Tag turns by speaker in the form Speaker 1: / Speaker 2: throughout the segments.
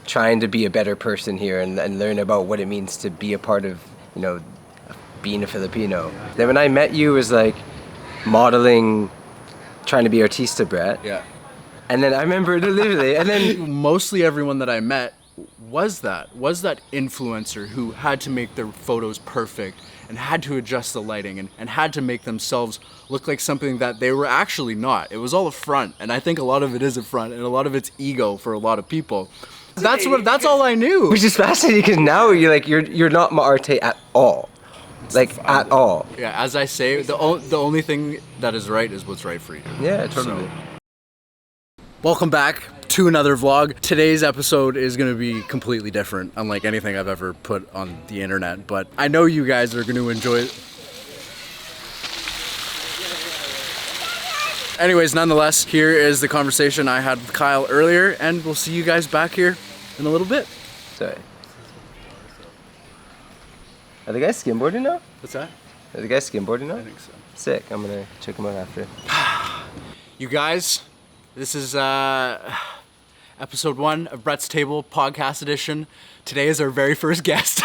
Speaker 1: trying to be a better person here and learn about what it means to be a part of, you know, being a Filipino. Then when I met you, it was like modeling, trying to be artista, Bret.
Speaker 2: Yeah.
Speaker 1: And then I remember literally, and then
Speaker 2: mostly everyone that I met was that influencer who had to make their photos perfect and had to adjust the lighting and had to make themselves look like something that they were actually not. It was all a front, and I think a lot of it is a front, and a lot of it's ego for a lot of people. That's all I knew.
Speaker 1: Which is fascinating because now you're not Maarte at all. Like at all.
Speaker 2: Yeah, as I say, the only thing that is right is what's right for you.
Speaker 1: Yeah, totally.
Speaker 2: So, welcome back to another vlog. Today's episode is going to be completely different, unlike anything I've ever put on the internet, but I know you guys are going to enjoy it. Anyways, nonetheless, here is the conversation I had with Kyle earlier, and we'll see you guys back here in a little bit.
Speaker 1: Sorry. Are the guys skimboarding now?
Speaker 2: What's that?
Speaker 1: Are the guys skimboarding now?
Speaker 2: I think so.
Speaker 1: Sick. I'm gonna check them out after.
Speaker 2: You guys, this is episode 1 of Bret's Table podcast edition. Today is our very first guest.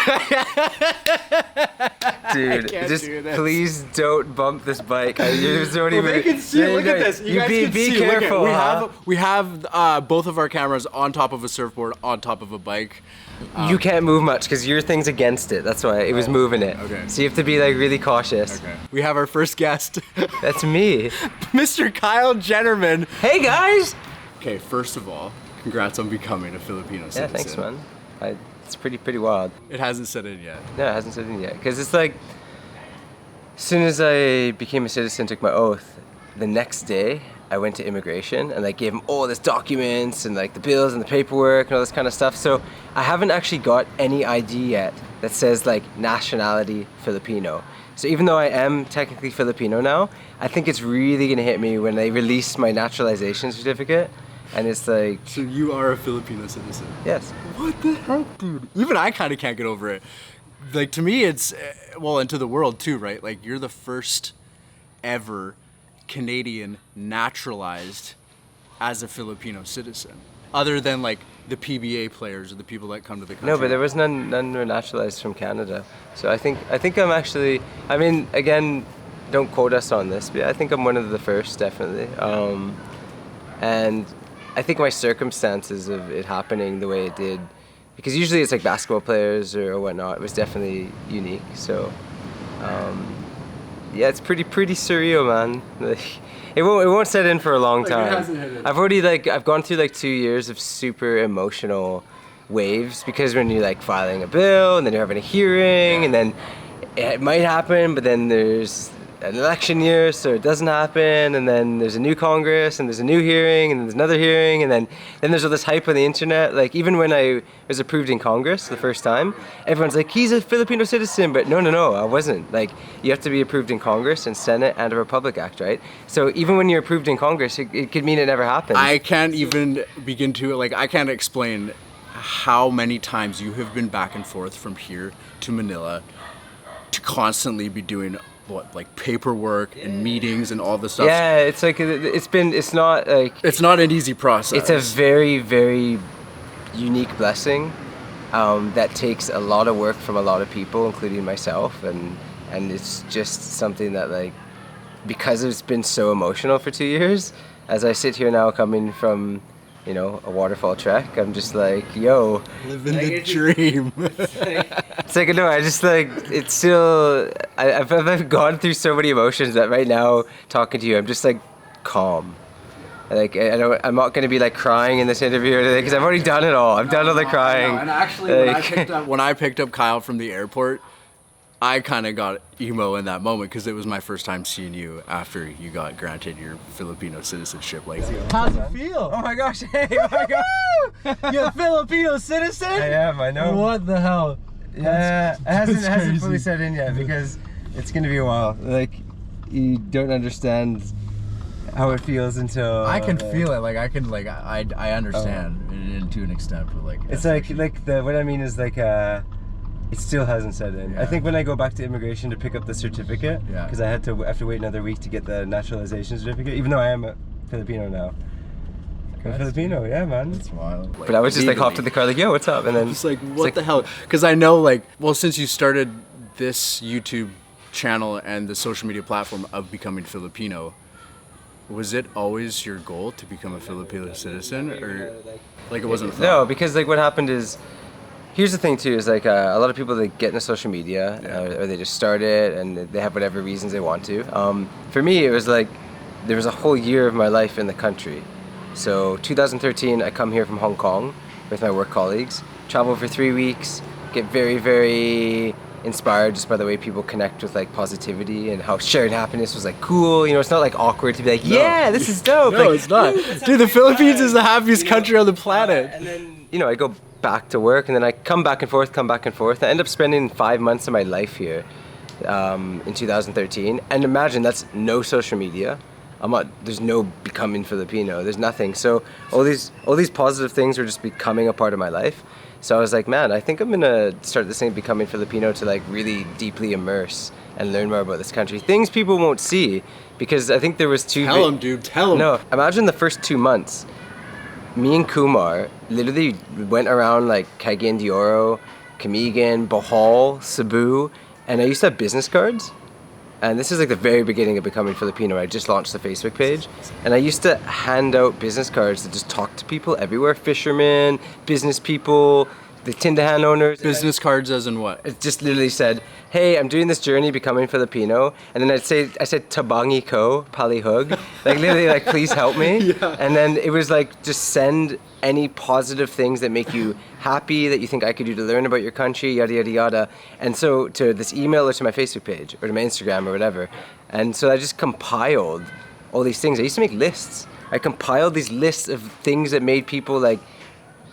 Speaker 1: Dude, just please don't bump this bike.
Speaker 2: They can see it. Look at this. You guys can
Speaker 1: be
Speaker 2: see.
Speaker 1: careful.
Speaker 2: We have both of our cameras on top of a surfboard, on top of a bike.
Speaker 1: You can't move much because your thing's against it. That's why it was moving it.
Speaker 2: Okay.
Speaker 1: So you have to be like really cautious.
Speaker 2: Okay. We have our first guest.
Speaker 1: That's me.
Speaker 2: Mr. Kyle Jennermann.
Speaker 1: Hey guys.
Speaker 2: Okay, first of all, congrats on becoming a Filipino citizen.
Speaker 1: Yeah, thanks, man. It's pretty wild.
Speaker 2: It hasn't set in yet.
Speaker 1: No, it hasn't set in yet. Because it's like, as soon as I became a citizen, took my oath, the next day I went to immigration and like gave them all this documents and like the bills and the paperwork and all this kind of stuff. So I haven't actually got any ID yet that says like nationality Filipino. So even though I am technically Filipino now, I think it's really gonna hit me when they release my naturalization certificate. And it's like...
Speaker 2: So you are a Filipino citizen?
Speaker 1: Yes.
Speaker 2: What the heck, dude? Even I kind of can't get over it. Like, to me, it's... Well, and to the world, too, right? Like, you're the first ever Canadian naturalized as a Filipino citizen. Other than, like, the PBA players or the people that come to the country.
Speaker 1: No, but there was none were naturalized from Canada. So I think I'm actually... I mean, again, don't quote us on this, but I think I'm one of the first, definitely. And... I think my circumstances of it happening the way it did, because usually it's like basketball players or whatnot, it was definitely unique. So, yeah, it's pretty surreal, man. Like, it won't set in for a long time.
Speaker 2: It hasn't hit it.
Speaker 1: I've gone through like 2 years of super emotional waves, because when you're like filing a bill and then you're having a hearing and then it might happen, but then there's an election year, so it doesn't happen, and then there's a new Congress, and there's a new hearing, and there's another hearing, and then there's all this hype on the internet. Like, even when I was approved in Congress the first time, everyone's like, he's a Filipino citizen, but no, I wasn't. Like, you have to be approved in Congress and Senate and a Republic Act, right? So even when you're approved in Congress, it could mean it never happened.
Speaker 2: I can't even begin to, like, I can't explain how many times you have been back and forth from here to Manila to constantly be doing like paperwork and meetings and all this stuff.
Speaker 1: Yeah, it's like it's not
Speaker 2: an easy process.
Speaker 1: It's a very, very unique blessing that takes a lot of work from a lot of people, including myself, and it's just something that, like, because it's been so emotional for 2 years, as I sit here now coming from, you know, a waterfall trek, I'm just like, yo,
Speaker 2: living the dream.
Speaker 1: It's like, no, I just like, it's still, I've gone through so many emotions that right now, talking to you, I'm just like calm. Like, I'm not going to be like crying in this interview or anything, because I've already done it all. I've done all the crying.
Speaker 2: And actually, like, when I picked up Kyle from the airport, I kind of got emo in that moment, because it was my first time seeing you after you got granted your Filipino citizenship. Like,
Speaker 3: how's it feel?
Speaker 1: Oh my gosh, hey, oh my gosh.
Speaker 3: You're a Filipino citizen?
Speaker 1: I am, I know.
Speaker 3: What the hell?
Speaker 1: Yeah, it hasn't fully set in yet, because it's going to be a while. Like, you don't understand how it feels until...
Speaker 2: I can feel it, like, I understand to an extent, but like...
Speaker 1: It's like what I mean is like, it still hasn't set in.
Speaker 2: Yeah.
Speaker 1: I think when I go back to immigration to pick up the certificate, because I have to wait another week to get the naturalization certificate, even though I am a Filipino now, I'm Filipino, yeah, man.
Speaker 2: It's wild.
Speaker 1: But I was just like hopped to the car, like, yo, what's up? And then
Speaker 2: It's like, what the hell? Because I know, like, well, since you started this YouTube channel and the social media platform of becoming Filipino, was it always your goal to become a Filipino citizen, or like it wasn't a thought?
Speaker 1: No, because like what happened is, here's the thing too, is like a lot of people that get into social media or they just start it and they have whatever reasons they want to. For me, it was like there was a whole year of my life in the country. So 2013, I come here from Hong Kong with my work colleagues, travel for 3 weeks, get very, very inspired just by the way people connect with like positivity and how shared happiness was like cool. You know, it's not like awkward to be like, yeah, this is dope.
Speaker 2: No,
Speaker 1: like,
Speaker 2: it's not. Dude, the Philippines is the happiest country on the planet.
Speaker 1: And then, you know, I go back to work and then I come back and forth. I end up spending 5 months of my life here in 2013. And imagine that's no social media. There's no becoming Filipino. There's nothing. So all these positive things were just becoming a part of my life. So I was like, man, I think I'm gonna start this thing becoming Filipino to like really deeply immerse and learn more about this country. Things people won't see, because I think there was
Speaker 2: Tell him, dude. Tell him.
Speaker 1: No, imagine the first 2 months. Me and Kumar literally went around like Cagayan de Oro, Camigan, Bohol, Cebu, and I used to have business cards. And this is like the very beginning of becoming Filipino. I just launched the Facebook page, and I used to hand out business cards to just talk to people everywhere: fishermen, business people, the Tindahan owners.
Speaker 2: Business cards as in what?
Speaker 1: It just literally said, "Hey, I'm doing this journey becoming Filipino," and then I said "Tabangi ko, palihug," like literally, like please help me.
Speaker 2: Yeah.
Speaker 1: And then it was like just send any positive things that make you happy that you think I could do to learn about your country, yada yada yada. And so to this email or to my Facebook page or to my Instagram or whatever. And so I just compiled all these things. I used to make lists. I compiled these lists of things that made people like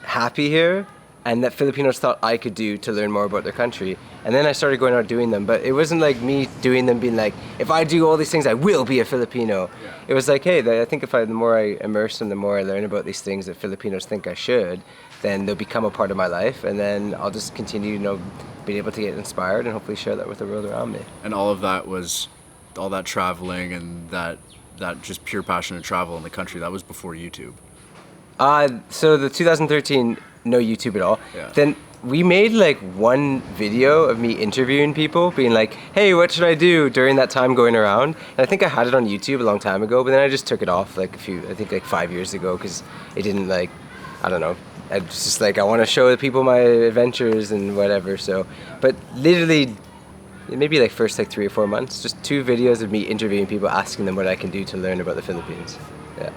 Speaker 1: happy here, and that Filipinos thought I could do to learn more about their country. And then I started going out doing them, but it wasn't like me doing them being like, if I do all these things, I will be a Filipino. Yeah. It was like, hey, I think the more I immerse and the more I learn about these things that Filipinos think I should, then they'll become a part of my life, and then I'll just continue, you know, being able to get inspired and hopefully share that with the world around me.
Speaker 2: And all of that was, all that traveling and that just pure passion to travel in the country, that was before YouTube.
Speaker 1: So the 2013, no YouTube at all.
Speaker 2: Yeah.
Speaker 1: Then we made like one video of me interviewing people, being like, hey, what should I do during that time going around? And I think I had it on YouTube a long time ago, but then I just took it off like 5 years ago, because it didn't like, I don't know. I was just like, I want to show the people my adventures and whatever. So, but literally, maybe like first like 3 or 4 months, just 2 videos of me interviewing people, asking them what I can do to learn about the Philippines. Yeah.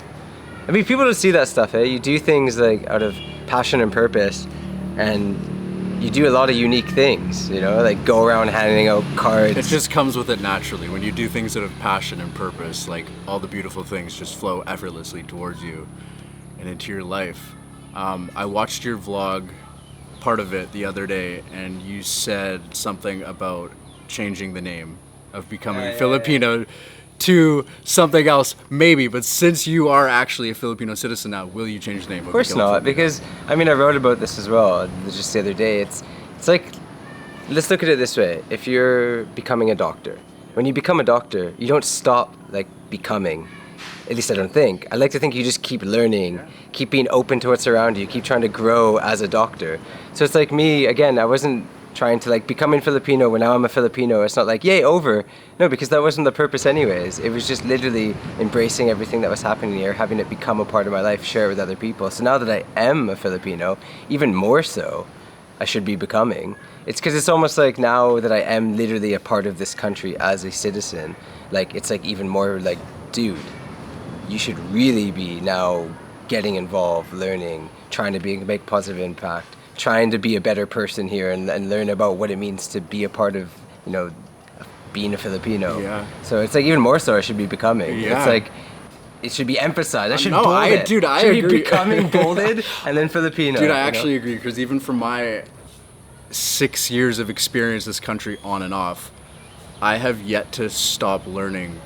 Speaker 1: I mean, people don't see that stuff, eh? You do things like out of passion and purpose, and you do a lot of unique things, you know, like go around handing out cards.
Speaker 2: It just comes with it naturally. When you do things out of passion and purpose, like all the beautiful things just flow effortlessly towards you and into your life. I watched your vlog, part of it, the other day, and you said something about changing the name of becoming Filipino to something else, maybe. But since you are actually a Filipino citizen now, will you change the name?
Speaker 1: Of course not, because I mean, I wrote about this as well just the other day. It's like, let's look at it this way. If you're becoming a doctor, when you become a doctor, you don't stop like becoming. At least I don't think. I like to think you just keep learning, keep being open to what's around you, keep trying to grow as a doctor. So it's like me, again, I wasn't trying to like becoming Filipino when now I'm a Filipino. It's not like, yay, over. No, because that wasn't the purpose anyways. It was just literally embracing everything that was happening here, having it become a part of my life, share it with other people. So now that I am a Filipino, even more so, I should be becoming. It's because it's almost like now that I am literally a part of this country as a citizen, like it's like even more like, dude, you should really be now getting involved, learning, trying to make positive impact, trying to be a better person here and learn about what it means to be a part of, you know, being a Filipino.
Speaker 2: Yeah.
Speaker 1: So it's like even more so I should be becoming.
Speaker 2: Yeah.
Speaker 1: It's like, it should be emphasized. I should
Speaker 2: No,
Speaker 1: bold it.
Speaker 2: dude, I
Speaker 1: should
Speaker 2: agree.
Speaker 1: be becoming bolded and then Filipino.
Speaker 2: Dude, I actually agree, because even from my 6 years of experience this country on and off, I have yet to stop learning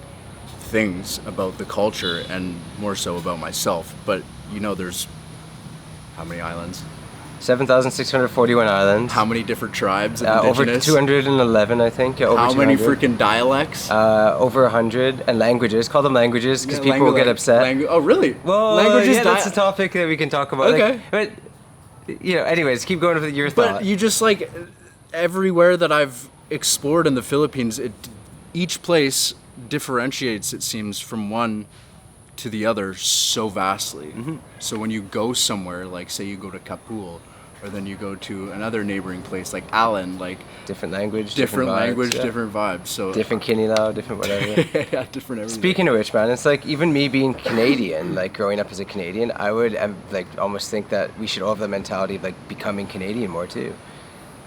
Speaker 2: things about the culture and more so about myself. But you know, there's how many islands?
Speaker 1: 7,641 islands.
Speaker 2: How many different tribes? Of
Speaker 1: Over
Speaker 2: indigenous?
Speaker 1: 211, I think. Yeah, over
Speaker 2: How
Speaker 1: 200.
Speaker 2: many freaking dialects?
Speaker 1: Over 100. And languages. Call them languages because people will get upset.
Speaker 2: Oh, really?
Speaker 1: Well,
Speaker 2: languages.
Speaker 1: yeah, that's a topic that we can talk about.
Speaker 2: Okay.
Speaker 1: But, anyways, keep going with your thought.
Speaker 2: But you just like everywhere that I've explored in the Philippines, each place differentiates, it seems, from one to the other so vastly. So when you go somewhere, like say you go to Kapul, or then you go to another neighboring place like Allen, like
Speaker 1: different language,
Speaker 2: different language,
Speaker 1: vibes, yeah.
Speaker 2: different vibes. So
Speaker 1: different Kinilaw, different whatever.
Speaker 2: yeah, different everything.
Speaker 1: Speaking of which, man, it's like even me being Canadian, like growing up as a Canadian, I would like almost think that we should all have the mentality of like becoming Canadian more too.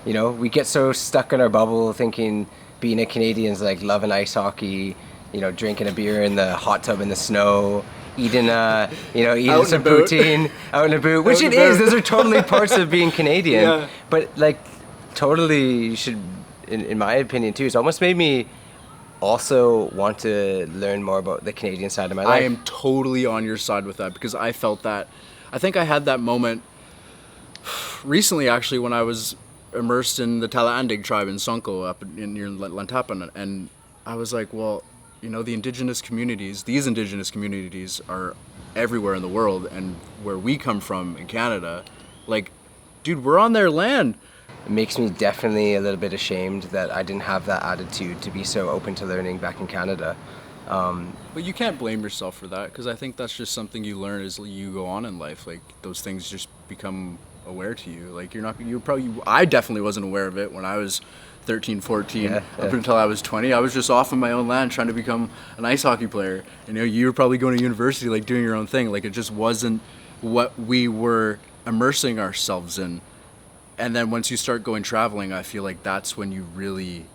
Speaker 1: You know, we get so stuck in our bubble thinking being a Canadian is like loving ice hockey, drinking a beer in the hot tub in the snow, eating some poutine out in a boot, which it is. Those are totally parts of being Canadian.
Speaker 2: Yeah.
Speaker 1: But like, totally, you should, in my opinion too, it's almost made me also want to learn more about the Canadian side of my life.
Speaker 2: I am totally on your side with that because I felt that. I think I had that moment recently, actually, when I was immersed in the Talaandig tribe in Sonko up near Lantapan, and I was like, well, these indigenous communities are everywhere in the world, and where we come from in Canada, like, dude, we're on their land.
Speaker 1: It makes me definitely a little bit ashamed that I didn't have that attitude to be so open to learning back in Canada.
Speaker 2: But you can't blame yourself for that, because I think that's just something you learn as you go on in life. Like, those things just become aware to you. Like, I definitely wasn't aware of it when I was 13, 14, up until I was 20. I was just off on my own land trying to become an ice hockey player. You were probably going to university, like doing your own thing. Like, it just wasn't what we were immersing ourselves in. And then once you start going traveling, I feel like that's when you really...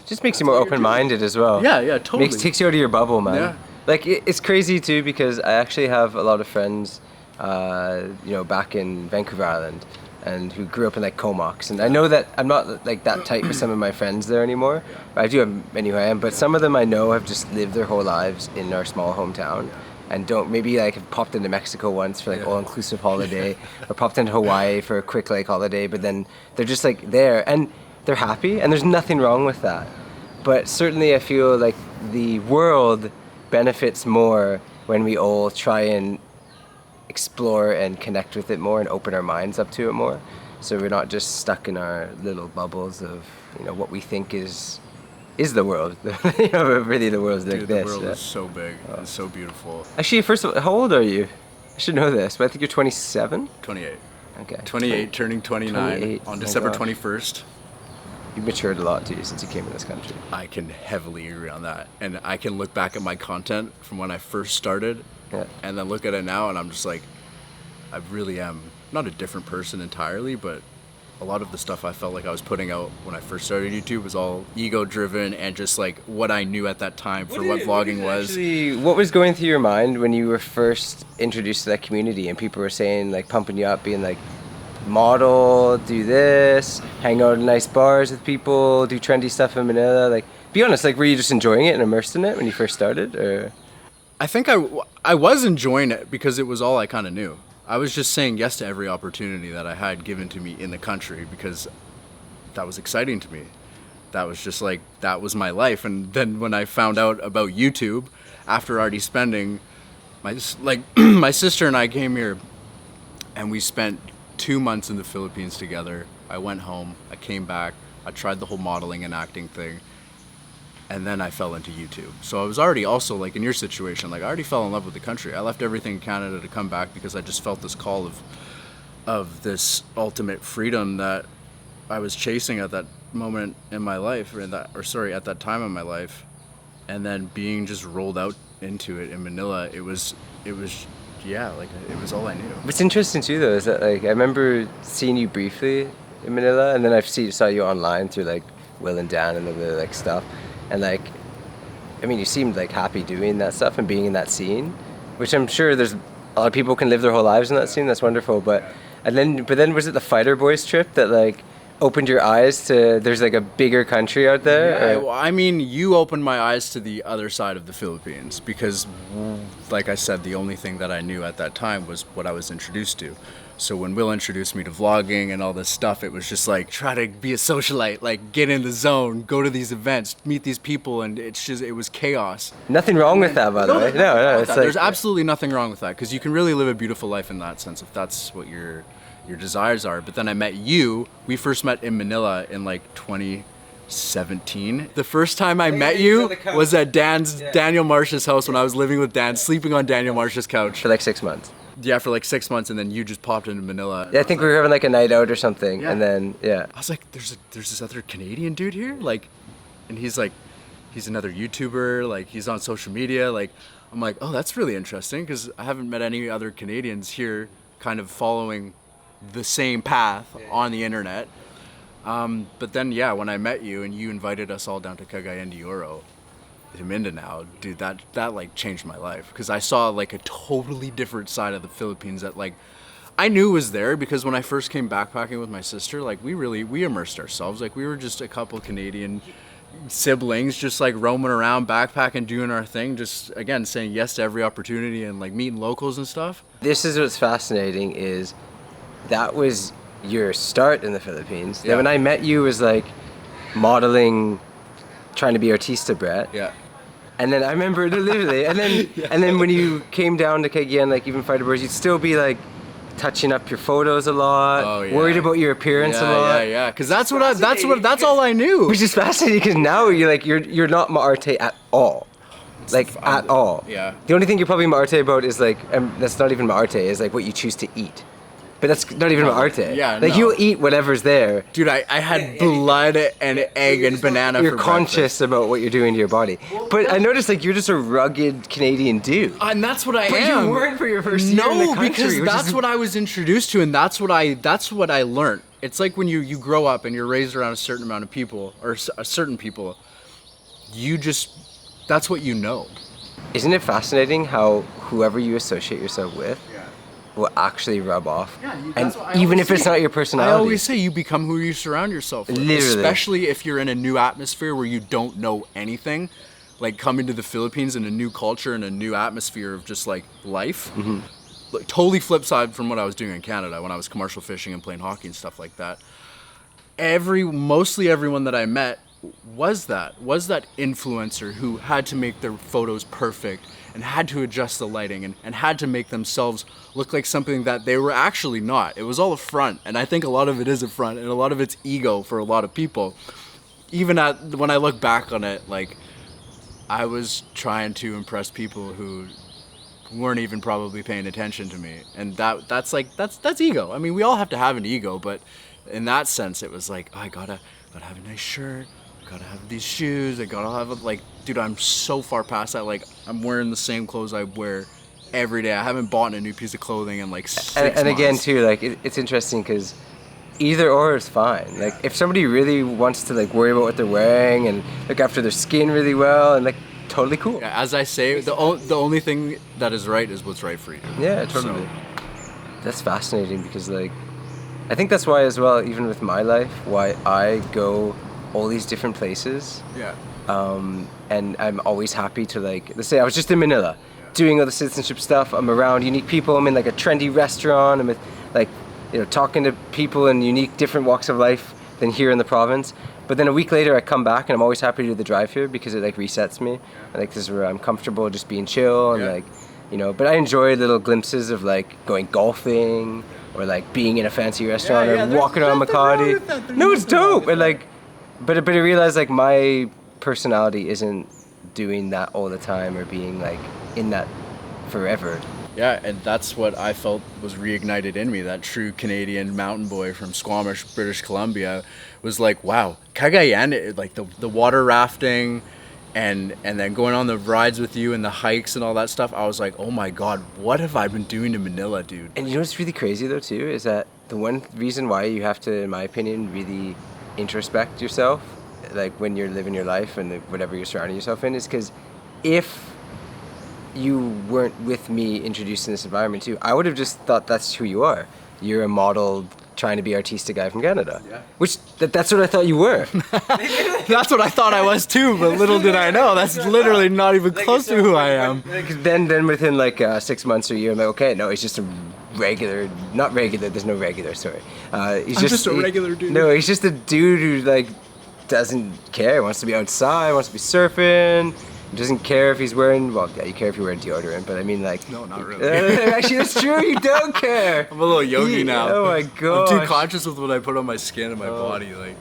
Speaker 1: Just makes you more open-minded as well.
Speaker 2: Yeah, totally.
Speaker 1: Takes you out of your bubble, man.
Speaker 2: Yeah.
Speaker 1: Like, it's crazy too, because I actually have a lot of friends, back in Vancouver Island, and who grew up in like Comox, and I know that I'm not like that tight with some of my friends there anymore. I do have many who I am, but some of them I know have just lived their whole lives in our small hometown, and don't maybe like have popped into Mexico once for like all-inclusive holiday, or popped into Hawaii for a quick like holiday, but then they're just like there and they're happy, and there's nothing wrong with that. But certainly I feel like the world benefits more when we all try and explore and connect with it more and open our minds up to it more, so we're not just stuck in our little bubbles of what we think is the world. Really the world's like
Speaker 2: Dude,
Speaker 1: this.
Speaker 2: the world is so big. It's so beautiful.
Speaker 1: Actually, first of all, how old are you? I should know this, but I think you're 27.
Speaker 2: 28.
Speaker 1: Okay.
Speaker 2: 28, turning 29
Speaker 1: 28.
Speaker 2: on
Speaker 1: Oh
Speaker 2: December
Speaker 1: gosh.
Speaker 2: 21st.
Speaker 1: You've matured a lot too since you came to this country.
Speaker 2: I can heavily agree on that. And I can look back at my content from when I first started and then look at it now, and I'm just like, I really am not a different person entirely, but a lot of the stuff I felt like I was putting out when I first started YouTube was all ego-driven and just like what I knew at that time for what vlogging was.
Speaker 1: Actually, what was going through your mind when you were first introduced to that community and people were saying, like, pumping you up, being like, model, do this, hang out in nice bars with people, do trendy stuff in Manila? Like, be honest, like, were you just enjoying it and immersed in it when you first started, or?
Speaker 2: I think I was enjoying it because it was all I kind of knew. I was just saying yes to every opportunity that I had given to me in the country because that was exciting to me. That was just like, that was my life. And then when I found out about YouTube, after already spending, my sister and I came here and we spent 2 months in the Philippines together. I went home, I came back, I tried the whole modeling and acting thing, and then I fell into YouTube. So I was already also like in your situation, like I already fell in love with the country. I left everything in Canada to come back because I just felt this call of this ultimate freedom that I was chasing at that moment in my life, at that time in my life. And then being just rolled out into it in Manila, it was all I knew.
Speaker 1: What's interesting too, though, is that like I remember seeing you briefly in Manila, and then I saw you online through like Will and Dan and the like stuff, and like, I mean, you seemed like happy doing that stuff and being in that scene, which I'm sure there's a lot of people can live their whole lives in that scene. That's wonderful, but then was it the Fighter Boys trip that like opened your eyes to there's like a bigger country out there?
Speaker 2: Yeah, well, I mean, you opened my eyes to the other side of the Philippines because, like I said, the only thing that I knew at that time was what I was introduced to. So when Will introduced me to vlogging and all this stuff, it was just like, try to be a socialite, like get in the zone, go to these events, meet these people, and it was chaos.
Speaker 1: Nothing wrong with that, by the way. No, it's like,
Speaker 2: There's absolutely nothing wrong with that, because you can really live a beautiful life in that sense if that's what your desires are. But then I met you. We first met in Manila in like 2017. The first time I met you was at Daniel Marsh's house when I was living with Dan, sleeping on Daniel Marsh's couch.
Speaker 1: for like 6 months.
Speaker 2: Yeah, for like 6 months, and then you just popped into Manila.
Speaker 1: Yeah, I think we were having like a night out or something,
Speaker 2: Yeah.
Speaker 1: and then
Speaker 2: I was like, there's this other Canadian dude here, like, and he's another YouTuber, like he's on social media, like, I'm like, oh, that's really interesting, because I haven't met any other Canadians here kind of following the same path on the internet. But then, yeah, when I met you and you invited us all down to Cagayan de Oro, to Mindanao, dude, that like changed my life, because I saw like a totally different side of the Philippines that like I knew was there, because when I first came backpacking with my sister, like we immersed ourselves, like we were just a couple Canadian siblings just like roaming around backpacking, doing our thing, just again saying yes to every opportunity and like meeting locals and stuff.
Speaker 1: this is what's fascinating is that was your start in the Philippines.
Speaker 2: Yeah.
Speaker 1: Then when I met you, it was like modeling, trying to be artista Bret.
Speaker 2: Yeah.
Speaker 1: And then I remember literally, and then when you came down to Cagayan, like even Fighter Boys, you'd still be like touching up your photos a lot,
Speaker 2: Oh, yeah.
Speaker 1: worried about your appearance a lot.
Speaker 2: Yeah, because that's all I knew.
Speaker 1: Which is fascinating because now you're not Maarte at all. Like at all.
Speaker 2: Yeah.
Speaker 1: The only thing you're probably Maarte about is like, that's not even Maarte, is like what you choose to eat. But that's not even Maarte.
Speaker 2: Yeah,
Speaker 1: Like
Speaker 2: no.
Speaker 1: you'll eat whatever's there.
Speaker 2: Dude, I had blood and egg and banana
Speaker 1: You're
Speaker 2: for
Speaker 1: conscious
Speaker 2: breakfast.
Speaker 1: about what you're doing to your body. But I noticed like you're just a rugged Canadian dude.
Speaker 2: And that's what I
Speaker 1: But
Speaker 2: am.
Speaker 1: you weren't for your first year in the country,
Speaker 2: because
Speaker 1: which
Speaker 2: that's
Speaker 1: is-
Speaker 2: what I was introduced to, and that's what I learned. It's like when you grow up and you're raised around a certain amount of people, or a certain people, that's what you know.
Speaker 1: Isn't it fascinating how whoever you associate yourself with will actually rub off? And even if it's not your personality.
Speaker 2: I always say you become who you surround yourself with.
Speaker 1: Literally.
Speaker 2: Especially if you're in a new atmosphere where you don't know anything. Like coming to the Philippines in a new culture and a new atmosphere of just like life.
Speaker 1: Mm-hmm.
Speaker 2: Like, totally flip side from what I was doing in Canada when I was commercial fishing and playing hockey and stuff like that. Mostly everyone that I met was that influencer who had to make their photos perfect and had to adjust the lighting and had to make themselves look like something that they were actually not. It was all a front, and I think a lot of it is a front, and a lot of it's ego for a lot of people. Even when I look back on it, like I was trying to impress people who weren't even probably paying attention to me, and that's ego. I mean, we all have to have an ego, but in that sense, it was like, oh, I gotta have a nice shirt. Gotta have these shoes, I gotta have like, dude, I'm so far past that. Like, I'm wearing the same clothes I wear every day. I haven't bought a new piece of clothing in like 6 months.
Speaker 1: And again too, like it's interesting because either or is fine. Like if somebody really wants to like worry about what they're wearing and look after their skin really well, and like totally cool.
Speaker 2: Yeah, as I say, the only thing that is right is what's right for you.
Speaker 1: Yeah, totally.
Speaker 2: So,
Speaker 1: That's fascinating because like I think that's why as well, even with my life, why I go all these different places.
Speaker 2: yeah.
Speaker 1: And I'm always happy to like, let's say I was just in Manila doing all the citizenship stuff. I'm around unique people. I'm in like a trendy restaurant. I'm with like, talking to people in unique different walks of life than here in the province. But then a week later I come back and I'm always happy to do the drive here because it like resets me. And, like this is where I'm comfortable just being chill and
Speaker 2: Yeah.
Speaker 1: like, but I enjoy little glimpses of like going golfing or like being in a fancy restaurant
Speaker 2: Yeah,
Speaker 1: or
Speaker 2: there's
Speaker 1: walking around
Speaker 2: nothing wrong
Speaker 1: Makati.
Speaker 2: with that. There's
Speaker 1: No, it's
Speaker 2: nothing wrong
Speaker 1: dope.
Speaker 2: with
Speaker 1: And
Speaker 2: that.
Speaker 1: like, but I realized like my personality isn't doing that all the time or being like in that forever.
Speaker 2: Yeah, and that's what I felt was reignited in me. That true Canadian mountain boy from Squamish, British Columbia, was like, wow, Cagayan, like the water rafting, and then going on the rides with you and the hikes and all that stuff. I was like, oh my God, what have I been doing to Manila, dude?
Speaker 1: And you know what's really crazy though too is that the one reason why you have to, in my opinion, really introspect yourself, like when you're living your life and whatever you're surrounding yourself in, is because if you weren't with me introduced in this environment too, I would have just thought that's who you are. You're a model trying to be artista guy from Canada. Yeah. Which that's what I thought you were.
Speaker 2: That's what I thought I was too, but little did I know, that's literally not even close to who I am.
Speaker 1: Then within like 6 months or a year, I'm like, okay, no, he's just a regular, not regular. There's no regular. Sorry. He's
Speaker 2: just a regular dude.
Speaker 1: No, he's just a dude who like doesn't care. Wants to be outside. Wants to be surfing. Doesn't care if he's wearing. Well, yeah, you care if you're wearing deodorant, but I mean like.
Speaker 2: No, not really.
Speaker 1: Actually, that's true. You don't care.
Speaker 2: I'm a little yogi now.
Speaker 1: Oh my god.
Speaker 2: I'm too conscious with what I put on my skin and my body. Like,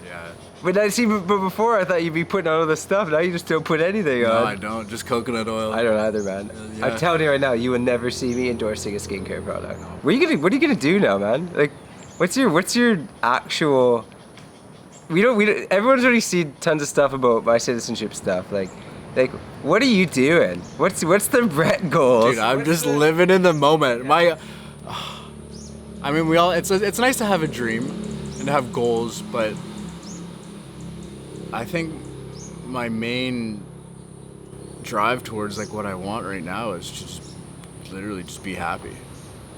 Speaker 2: yeah.
Speaker 1: But I see. But before I thought you'd be putting on all this stuff. Now you just don't put anything on.
Speaker 2: No, I don't. Just coconut oil.
Speaker 1: I don't either, man.
Speaker 2: Yeah.
Speaker 1: I'm telling you right now, you will never see me endorsing a skincare product. What are you gonna do now, man? Like, what's your actual? We don't. Everyone's already seen tons of stuff about my citizenship stuff. Like, what are you doing? What's the Bret goals?
Speaker 2: Dude, I'm just living in the moment. I mean, it's nice to have a dream and to have goals, but I think my main drive towards like what I want right now is just literally just be happy.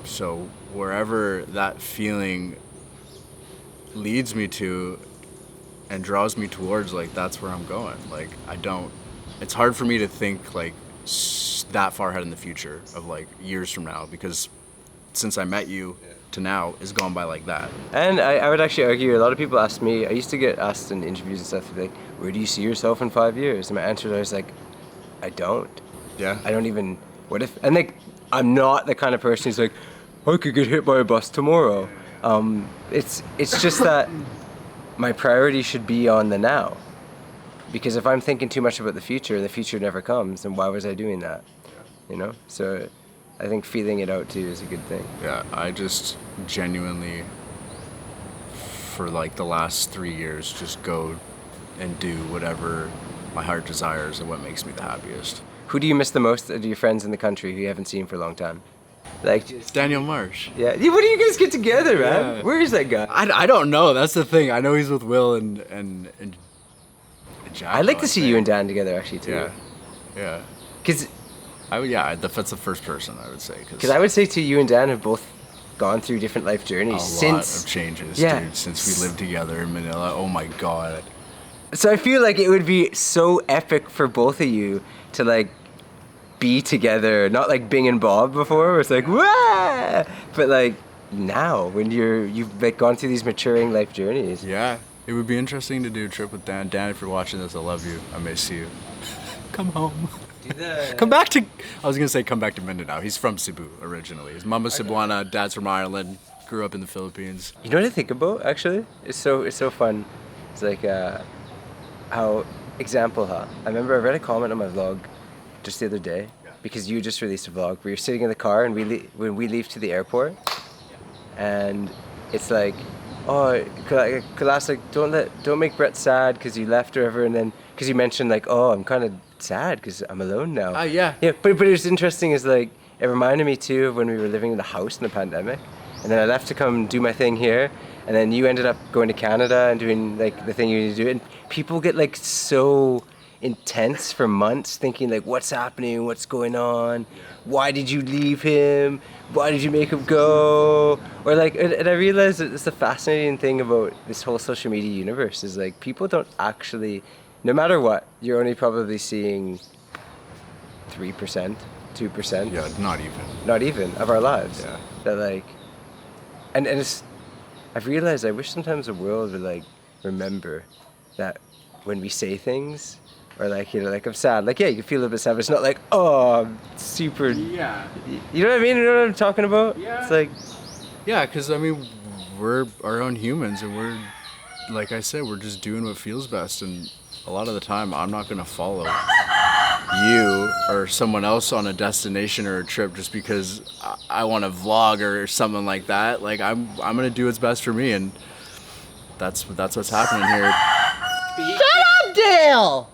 Speaker 2: So wherever that feeling leads me to and draws me towards, like, that's where I'm going. Like, it's hard for me to think like that far ahead in the future of like years from now, because since I met you to now is gone by like that.
Speaker 1: And I would actually argue, a lot of people ask me, I used to get asked in interviews and stuff, like, where do you see yourself in 5 years? And my answer was like, I don't.
Speaker 2: Yeah.
Speaker 1: I don't even, what if, and like, I'm not the kind of person who's like, I could get hit by a bus tomorrow. It's just that my priority should be on the now. Because if I'm thinking too much about the future never comes, then why was I doing that? You know? So I think feeling it out too is a good thing.
Speaker 2: Yeah, I just genuinely, for like the last 3 years, just go and do whatever my heart desires and what makes me the happiest.
Speaker 1: Who do you miss the most of your friends in the country who you haven't seen for a long time? Like, just,
Speaker 2: Daniel Marsh.
Speaker 1: yeah. What do you guys get together, man?
Speaker 2: Yeah.
Speaker 1: Where is that guy?
Speaker 2: I don't know. That's the thing. I know he's with Will and Jack.
Speaker 1: I'd like to see you and Dan together, actually, too.
Speaker 2: Yeah. Yeah.
Speaker 1: Because
Speaker 2: That's the first person I would say.
Speaker 1: I would say, too, you and Dan have both gone through different life journeys
Speaker 2: A lot of changes, dude, since we lived together in Manila. Oh my god.
Speaker 1: So I feel like it would be so epic for both of you to, like, be together, not like Bing and Bob before, where it's like, wah! But like now, when you've like gone through these maturing life journeys.
Speaker 2: Yeah, it would be interesting to do a trip with Dan. Dan, if you're watching this, I love you. I miss you. Come home. Come back to Mindanao. He's from Cebu originally. His mama's Cebuana, dad's from Ireland. Grew up in the Philippines.
Speaker 1: You know what I think about, actually? It's so fun. It's like how, example, I remember I read a comment on my vlog just the other day, because you just released a vlog where you're sitting in the car and when we leave to the airport, and it's like, oh, Kulas, like, don't make Bret sad because you left or whatever, and then because you mentioned like, oh, I'm kind of sad because I'm alone now.
Speaker 2: Yeah.
Speaker 1: Yeah, but it was interesting, is like, it reminded me too of when we were living in the house in the pandemic, and then I left to come do my thing here, and then you ended up going to Canada and doing like the thing you need to do, and people get like so intense for months thinking like, what's happening, what's going on, why did you leave him, why did you make him go, or like, and I realized that it's a fascinating thing about this whole social media universe is like, people don't actually, no matter what, you're only probably seeing 3%, 2%.
Speaker 2: Yeah,
Speaker 1: Not even of our lives.
Speaker 2: Yeah.
Speaker 1: That like, and it's, I've realized I wish sometimes the world would like remember that when we say things, or like, you know, like, I'm sad, like, yeah, you can feel a little bit sad, but it's not like, oh, I'm super.
Speaker 2: Yeah.
Speaker 1: You know what I mean? You know what I'm talking about?
Speaker 2: Yeah.
Speaker 1: It's like,
Speaker 2: Yeah, because I mean, we're our own humans, and we're, like I said, we're just doing what feels best, and a lot of the time, I'm not gonna follow you or someone else on a destination or a trip just because I want to vlog or something like that. Like, I'm gonna do what's best for me, and that's what's happening here.
Speaker 3: Shut up, Dale!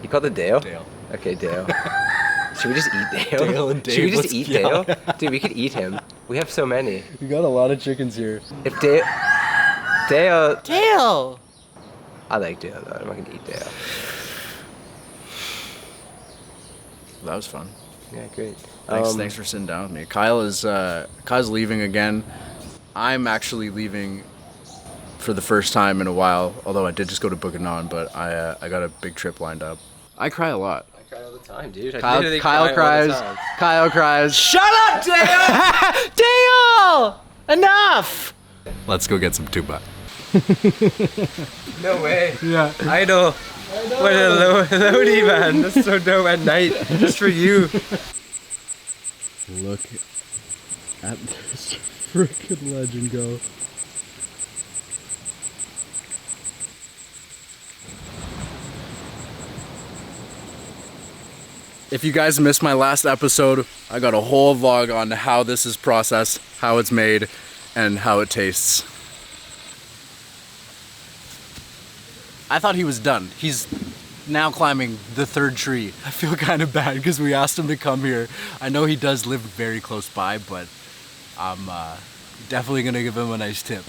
Speaker 1: you called it Dale?
Speaker 2: Dale.
Speaker 1: Okay, Dale. Should we just eat Dale?
Speaker 2: Dale and Dave,
Speaker 1: Should we just
Speaker 2: let's
Speaker 1: eat
Speaker 2: be
Speaker 1: Dale? Dude, we could eat him. We have so many.
Speaker 2: We got a lot of chickens here.
Speaker 1: If Dale.
Speaker 3: Dale!
Speaker 1: I like Dale though. I'm not gonna eat Dale.
Speaker 2: That was fun.
Speaker 1: Yeah, great.
Speaker 2: Thanks for sitting down with me. Kyle's leaving again. I'm actually leaving for the first time in a while, although I did just go to Bukidnon, but I got a big trip lined up. I cry a lot.
Speaker 1: I cry all the time, dude. I
Speaker 2: Kyle,
Speaker 1: literally
Speaker 2: Kyle
Speaker 1: cry all the
Speaker 2: cries.
Speaker 1: time.
Speaker 2: Kyle cries.
Speaker 3: Shut up, Dale! Dale! Enough!
Speaker 2: Let's go get some tuba.
Speaker 1: No way.
Speaker 2: Yeah.
Speaker 1: Idol. What a loadie, man. That's so dope at night. Just for you.
Speaker 2: Look at this freaking legend go. If you guys missed my last episode, I got a whole vlog on how this is processed, how it's made, and how it tastes. I thought he was done. He's now climbing the 3rd tree. I feel kind of bad because we asked him to come here. I know he does live very close by, but I'm definitely gonna give him a nice tip.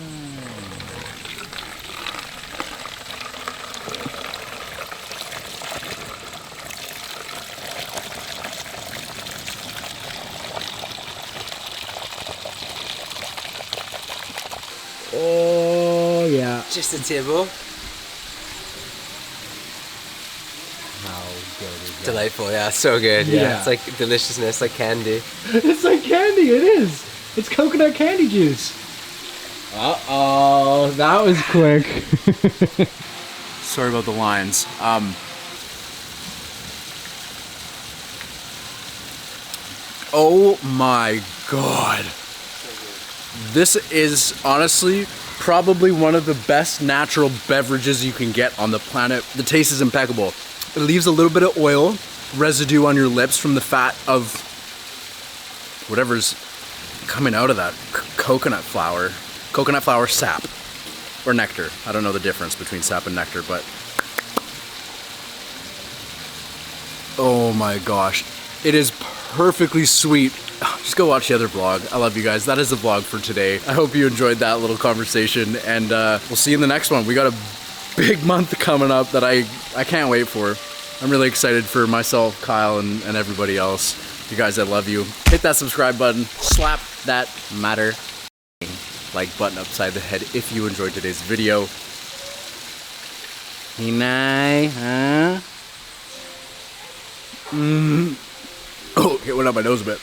Speaker 2: Oh yeah.
Speaker 1: Just a table.
Speaker 2: How good is that?
Speaker 1: Delightful, yeah, so good. Yeah.
Speaker 2: Yeah.
Speaker 1: It's like deliciousness, like candy.
Speaker 2: It's like candy, it is. It's coconut candy juice. Uh-oh, that was quick. Sorry about the lines. Oh my God. This is honestly probably one of the best natural beverages you can get on the planet. The taste is impeccable. It leaves a little bit of oil residue on your lips from the fat of whatever's coming out of that coconut flour sap or nectar. I don't know the difference between sap and nectar, but oh my gosh, it is perfectly sweet. Just go watch the other vlog. I love you guys. That is the vlog for today. I hope you enjoyed that little conversation, and we'll see you in the next one. We got a big month coming up that I can't wait for. I'm really excited for myself, Kyle, and everybody else. You guys, I love you. Hit that subscribe button. Slap that matter like button upside the head if you enjoyed today's video. Hinay, huh? Oh, it went up my nose a bit.